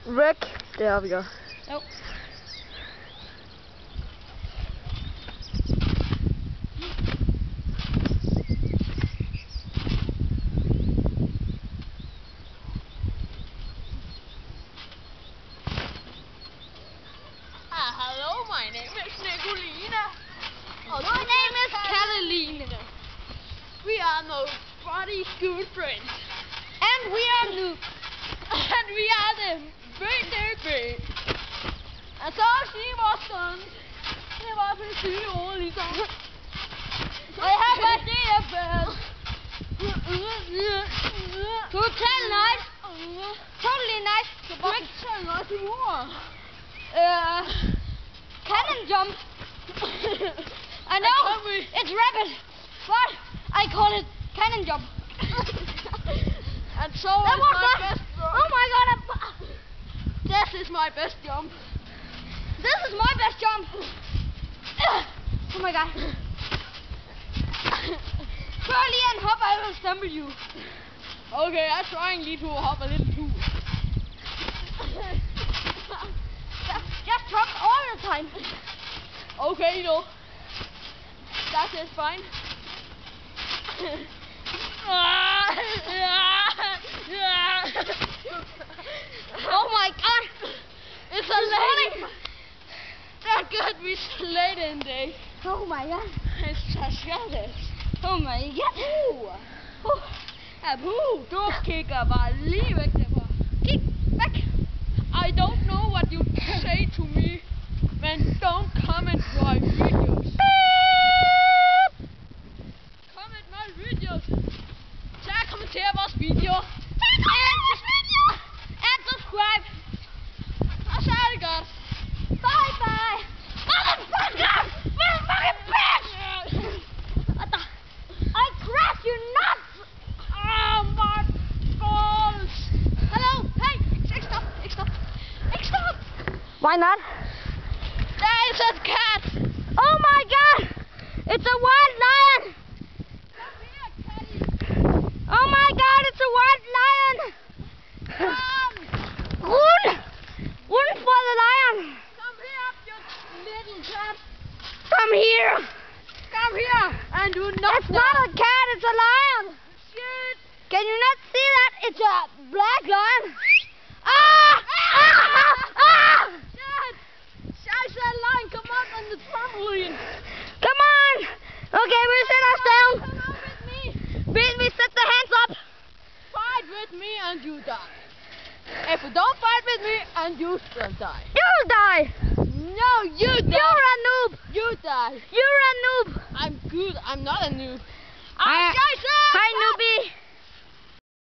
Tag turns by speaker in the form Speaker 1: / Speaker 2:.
Speaker 1: Rick. There we go.
Speaker 2: Nope.
Speaker 3: Hello, my name is Nicolina.
Speaker 2: My name is Catalina.
Speaker 3: We are nobody's good friends.
Speaker 2: And we are Luke.
Speaker 3: And we are the very. And så she was done. Det var for 20 år ligesom.
Speaker 2: I have a DFL. Totally nice. Totally nice.
Speaker 3: Rick sang også i mor.
Speaker 2: Cannon jump. I know it's rapid, but I call it cannon jump.
Speaker 3: And so
Speaker 2: That
Speaker 3: is
Speaker 2: was
Speaker 3: my
Speaker 2: the-
Speaker 3: best jump.
Speaker 2: Oh my god!
Speaker 3: This is my best jump.
Speaker 2: This is my best jump. Oh my god! Curly and hop, I will stumble you.
Speaker 3: Okay, I'm trying lige to hop a little too.
Speaker 2: Just hop all the time.
Speaker 3: Okay, no. That is fine.
Speaker 2: Oh my god!
Speaker 3: It's a lady. That could be late in day.
Speaker 2: Oh my god!
Speaker 3: It's så skældet.
Speaker 2: Oh my god!
Speaker 3: Du kigger bare lige væk derfra.
Speaker 2: Kig væk!
Speaker 3: I don't know what you say to me, but don't comment my videos. Comment my videos. Tag og kommenter vores videoer.
Speaker 2: And subscribe!
Speaker 3: Og så er det godt.
Speaker 2: Bye bye! Motherfucker! Motherfucking bitch! What the? I crashed you nuts!
Speaker 3: Oh my balls!
Speaker 2: Hello! Hey! Ikke stop! Ikke stop! Ikke stop! Why not?
Speaker 3: There is a cat!
Speaker 2: Oh my god! It's a wild lion!
Speaker 3: Come here, catty!
Speaker 2: Oh my god! It's a wild lion!
Speaker 3: Come!
Speaker 2: Run! Run for the lion!
Speaker 3: Come here, you little cat!
Speaker 2: Come here!
Speaker 3: Come here! And do not
Speaker 2: It's not a cat, it's a lion!
Speaker 3: Shit!
Speaker 2: Can you not see that? It's a black lion! Ah! Ah! Ah!
Speaker 3: Shit! Scheiße, lion, come up on the trampoline!
Speaker 2: Come on! Okay, we sit us down.
Speaker 3: Come up with me!
Speaker 2: We set the hands up.
Speaker 3: Fight with me and you die. If you don't fight with me and you will die.
Speaker 2: You'll die.
Speaker 3: No, you die.
Speaker 2: You're a noob.
Speaker 3: You die.
Speaker 2: You're a noob.
Speaker 3: I'm good. I'm not a noob.
Speaker 2: Hi,
Speaker 3: Scheiße!
Speaker 2: hi, noobie.